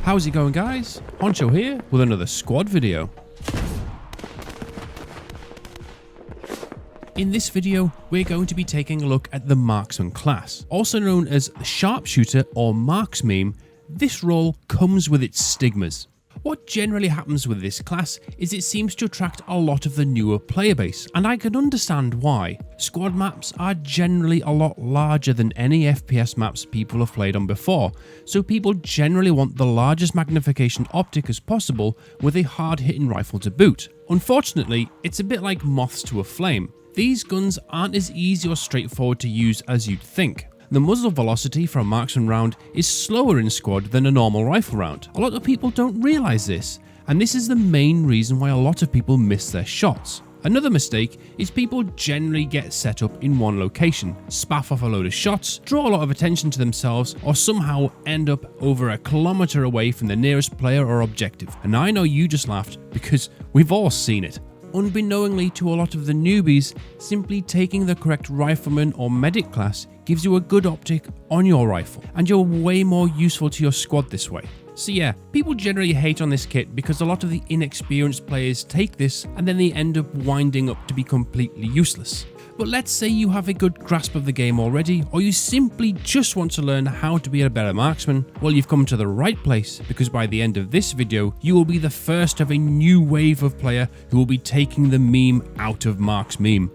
How's it going, guys? Honcho here with another squad video. In this video, we're going to be taking a look at the Marksman class. Also known as Sharpshooter or Marksmeme, this role comes with its stigmas. What generally happens with this class is it seems to attract a lot of the newer player base, and I can understand why. Squad maps are generally a lot larger than any FPS maps people have played on before, so people generally want the largest magnification optic as possible with a hard-hitting rifle to boot. Unfortunately, it's a bit like moths to a flame. These guns aren't as easy or straightforward to use as you'd think. The muzzle velocity for a marksman round is slower in squad than a normal rifle round. A lot of people don't realise this, and this is the main reason why a lot of people miss their shots. Another mistake is people generally get set up in one location, spaff off a load of shots, draw a lot of attention to themselves, or somehow end up over a kilometre away from the nearest player or objective. And I know you just laughed because we've all seen it. Unbeknowingly to a lot of the newbies, simply taking the correct rifleman or medic class gives you a good optic on your rifle, and you're way more useful to your squad this way. So yeah, people generally hate on this kit because a lot of the inexperienced players take this and then they end up winding up to be completely useless. But let's say you have a good grasp of the game already, or you simply just want to learn how to be a better marksman, well, you've come to the right place, because by the end of this video, you will be the first of a new wave of player who will be taking the meme out of Marksmeme.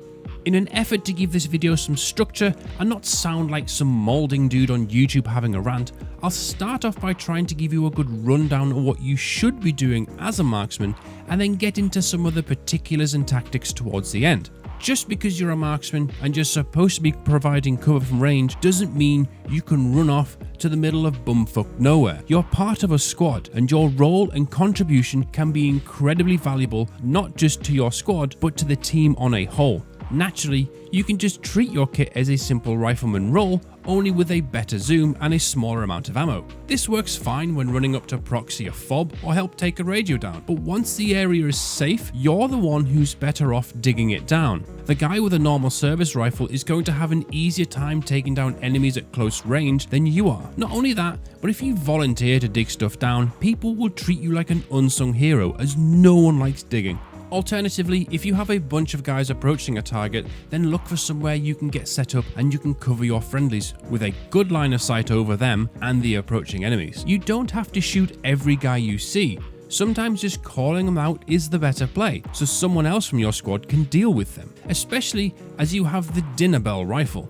In an effort to give this video some structure and not sound like some molding dude on YouTube having a rant, I'll start off by trying to give you a good rundown of what you should be doing as a marksman, and then get into some of the particulars and tactics towards the end. Just because you're a marksman and you're supposed to be providing cover from range doesn't mean you can run off to the middle of bumfuck nowhere. You're part of a squad, and your role and contribution can be incredibly valuable, not just to your squad but to the team on a whole. Naturally, you can just treat your kit as a simple rifleman role, only with a better zoom and a smaller amount of ammo. This works fine when running up to proxy a fob or help take a radio down, but once the area is safe, you're the one who's better off digging it down. The guy with a normal service rifle is going to have an easier time taking down enemies at close range than you are. Not only that, but if you volunteer to dig stuff down, people will treat you like an unsung hero, as no one likes digging. Alternatively, if you have a bunch of guys approaching a target, then look for somewhere you can get set up and you can cover your friendlies with a good line of sight over them and the approaching enemies. You don't have to shoot every guy you see. Sometimes just calling them out is the better play, so someone else from your squad can deal with them, especially as you have the dinner bell rifle.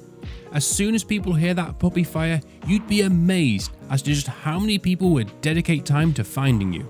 As soon as people hear that puppy fire, you'd be amazed as to just how many people would dedicate time to finding you.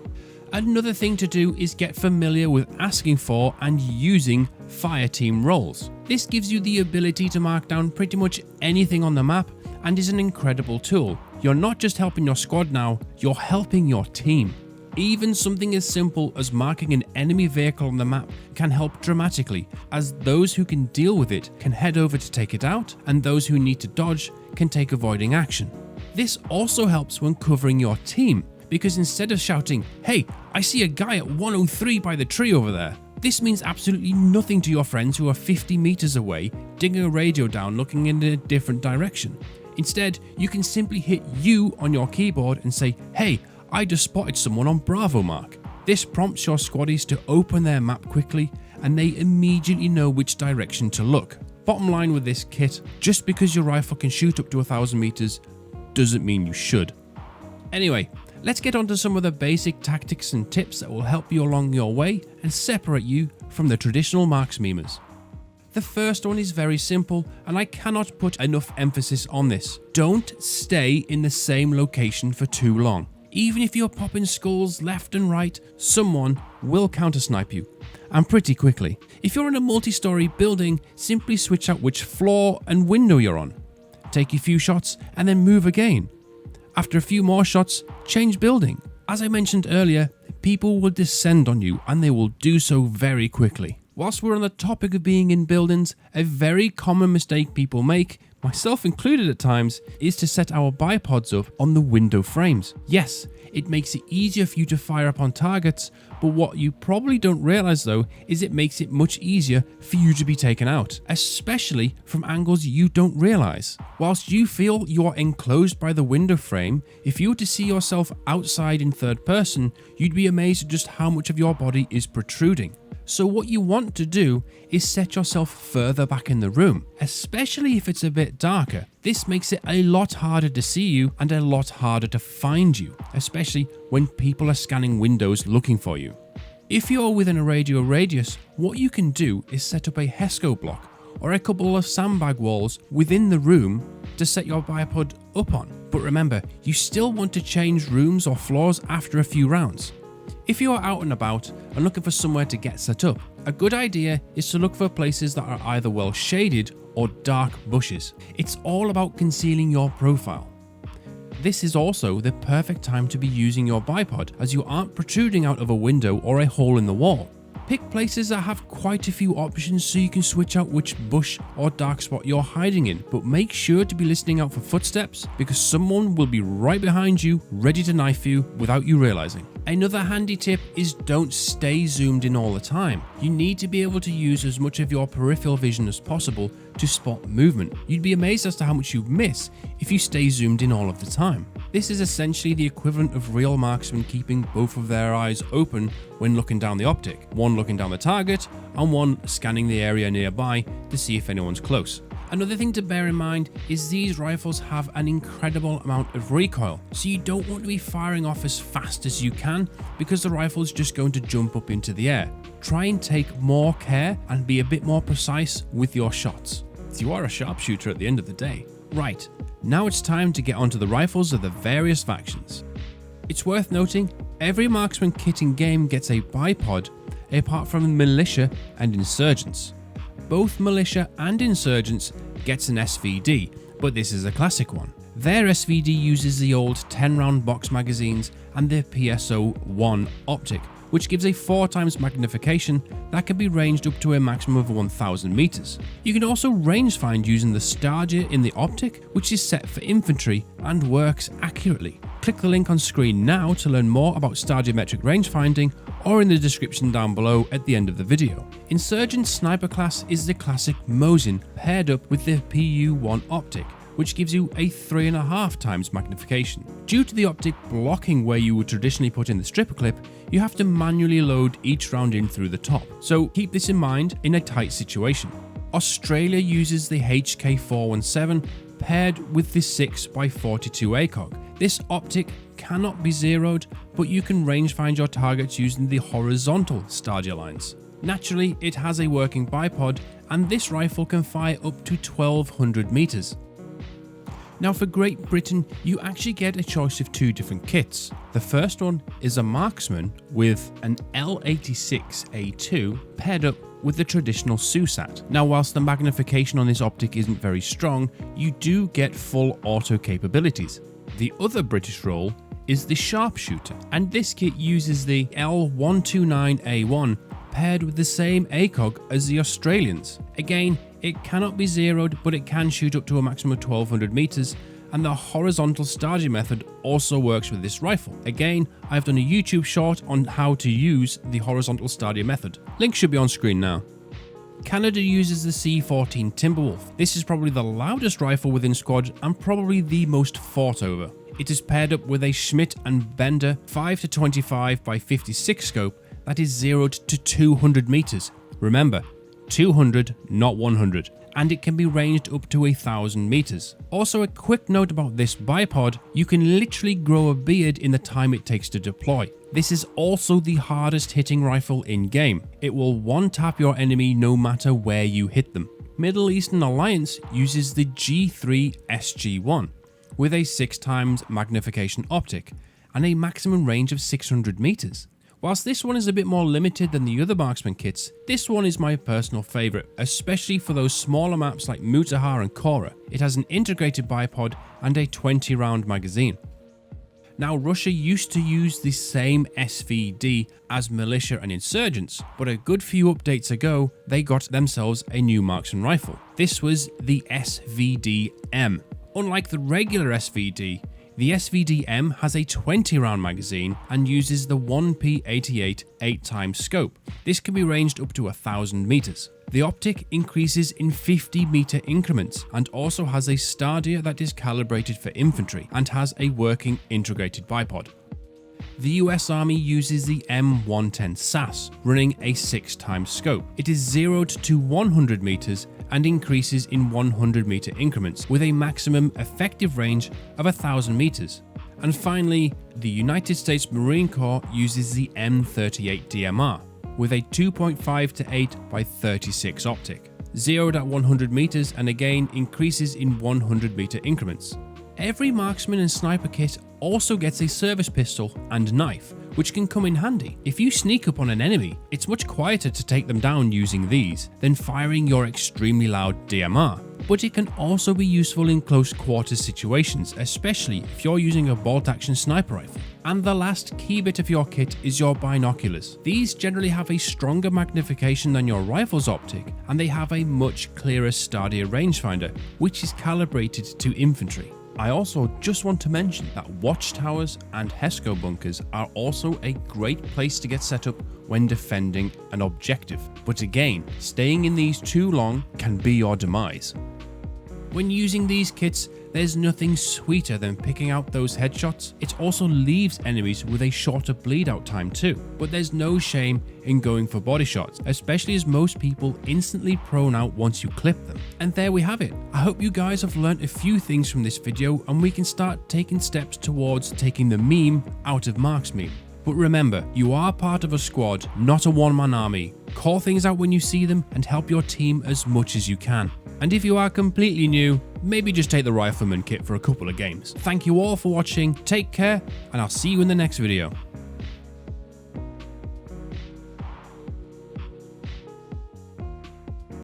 Another thing to do is get familiar with asking for and using fire team roles. This gives you the ability to mark down pretty much anything on the map and is an incredible tool. You're not just helping your squad now, you're helping your team. Even something as simple as marking an enemy vehicle on the map can help dramatically, as those who can deal with it can head over to take it out, and those who need to dodge can take avoiding action. This also helps when covering your team, because instead of shouting, "Hey, I see a guy at 103 by the tree over there," this means absolutely nothing to your friends who are 50 meters away, digging a radio down looking in a different direction. Instead, you can simply hit U on your keyboard and say, "Hey, I just spotted someone on Bravo mark." This prompts your squaddies to open their map quickly, and they immediately know which direction to look. Bottom line with this kit, just because your rifle can shoot up to 1,000 meters doesn't mean you should. Anyway, let's get on to some of the basic tactics and tips that will help you along your way and separate you from the traditional Marksmemers. The first one is very simple, and I cannot put enough emphasis on this. Don't stay in the same location for too long. Even if you're popping skulls left and right, someone will counter-snipe you, and pretty quickly. If you're in a multi-story building, simply switch out which floor and window you're on. Take a few shots and then move again. After a few more shots, change building. As I mentioned earlier, people will descend on you, and they will do so very quickly. Whilst we're on the topic of being in buildings, a very common mistake people make myself included at times, is to set our bipods up on the window frames. Yes, it makes it easier for you to fire upon targets, but what you probably don't realize though is it makes it much easier for you to be taken out, especially from angles you don't realize. Whilst you feel you are enclosed by the window frame, if you were to see yourself outside in third person, you'd be amazed at just how much of your body is protruding. So what you want to do is set yourself further back in the room, especially if it's a bit darker. This makes it a lot harder to see you and a lot harder to find you, especially when people are scanning windows looking for you. If you're within a radio radius, what you can do is set up a HESCO block or a couple of sandbag walls within the room to set your bipod up on. But remember, you still want to change rooms or floors after a few rounds. If you are out and about and looking for somewhere to get set up, a good idea is to look for places that are either well shaded or dark bushes. It's all about concealing your profile. This is also the perfect time to be using your bipod, as you aren't protruding out of a window or a hole in the wall. Pick places that have quite a few options so you can switch out which bush or dark spot you're hiding in, but make sure to be listening out for footsteps, because someone will be right behind you ready to knife you without you realizing. Another handy tip is don't stay zoomed in all the time. You need to be able to use as much of your peripheral vision as possible to spot movement. You'd be amazed as to how much you miss if you stay zoomed in all of the time. This is essentially the equivalent of real marksmen keeping both of their eyes open when looking down the optic, one looking down the target and one scanning the area nearby to see if anyone's close. Another thing to bear in mind is these rifles have an incredible amount of recoil, so you don't want to be firing off as fast as you can because the rifle's just going to jump up into the air. Try and take more care and be a bit more precise with your shots. You are a sharpshooter at the end of the day. Right, now it's time to get onto the rifles of the various factions. It's worth noting, every marksman kit in game gets a bipod apart from militia and insurgents. Both militia and insurgents gets an SVD, but this is a classic one. Their SVD uses the old 10-round box magazines and the PSO-1 optic, which gives a 4x magnification that can be ranged up to a maximum of 1000 meters. You can also range find using the Starger in the optic, which is set for infantry and works accurately. Click the link on screen now to learn more about Stargeometric rangefinding, or in the description down below at the end of the video. Insurgent Sniper class is the classic Mosin paired up with the PU-1 optic, which gives you a 3.5x magnification. Due to the optic blocking where you would traditionally put in the stripper clip, you have to manually load each round in through the top, so keep this in mind in a tight situation. Australia uses the HK417 paired with the 6x42 ACOG. This optic cannot be zeroed, but you can range find your targets using the horizontal Starger lines. Naturally, it has a working bipod, and this rifle can fire up to 1200 meters. Now for Great Britain, you actually get a choice of two different kits. The first one is a Marksman with an L86A2 paired up with the traditional SUSAT. Now whilst the magnification on this optic isn't very strong, you do get full auto capabilities. The other British roll is the Sharpshooter, and this kit uses the L129A1 paired with the same ACOG as the Australians. Again, it cannot be zeroed, but it can shoot up to a maximum of 1200 meters, and the horizontal Starger method also works with this rifle. Again, I've done a YouTube short on how to use the horizontal Starger method. Link should be on screen now. Canada uses the C14 Timberwolf. This is probably the loudest rifle within squad and probably the most fought over. It is paired up with a Schmidt and Bender 5-25x56 scope that is zeroed to 200 meters. Remember, 200, not 100, and it can be ranged up to 1000 meters. Also, a quick note about this bipod, you can literally grow a beard in the time it takes to deploy. This is also the hardest hitting rifle in game. It will one-tap your enemy no matter where you hit them. Middle Eastern Alliance uses the G3 SG1 with a 6x magnification optic and a maximum range of 600 meters. Whilst this one is a bit more limited than the other marksman kits, this one is my personal favourite, especially for those smaller maps like Mutahar and Kora. It has an integrated bipod and a 20-round magazine. Now, Russia used to use the same SVD as militia and insurgents, but a good few updates ago, they got themselves a new marksman rifle. This was the SVD-M. Unlike the regular SVD, the SVD-M has a 20-round magazine and uses the 1P88 8x scope. This can be ranged up to 1,000 meters. The optic increases in 50-meter increments and also has a Stadia that is calibrated for infantry and has a working integrated bipod. The US Army uses the M110 SAS, running a 6x scope. It is 0 to 100 meters and increases in 100-meter increments with a maximum effective range of 1,000 meters. And finally, the United States Marine Corps uses the M38 DMR with a 2.5 to 8 by 36 optic, 0 at 100 meters and again increases in 100-meter increments. Every marksman and sniper kit also gets a service pistol and knife, which can come in handy. If you sneak up on an enemy, it's much quieter to take them down using these than firing your extremely loud DMR. But it can also be useful in close quarters situations, especially if you're using a bolt-action sniper rifle. And the last key bit of your kit is your binoculars. These generally have a stronger magnification than your rifle's optic, and they have a much clearer Stadia rangefinder, which is calibrated to infantry. I also just want to mention that watchtowers and HESCO bunkers are also a great place to get set up when defending an objective. But again, staying in these too long can be your demise. When using these kits, there's nothing sweeter than picking out those headshots. It also leaves enemies with a shorter bleed out time too. But there's no shame in going for body shots, especially as most people instantly prone out once you clip them. And there we have it. I hope you guys have learned a few things from this video and we can start taking steps towards taking the meme out of Marksmeme. But remember, you are part of a squad, not a one-man army. Call things out when you see them and help your team as much as you can. And if you are completely new, maybe just take the Rifleman kit for a couple of games. Thank you all for watching, take care, and I'll see you in the next video.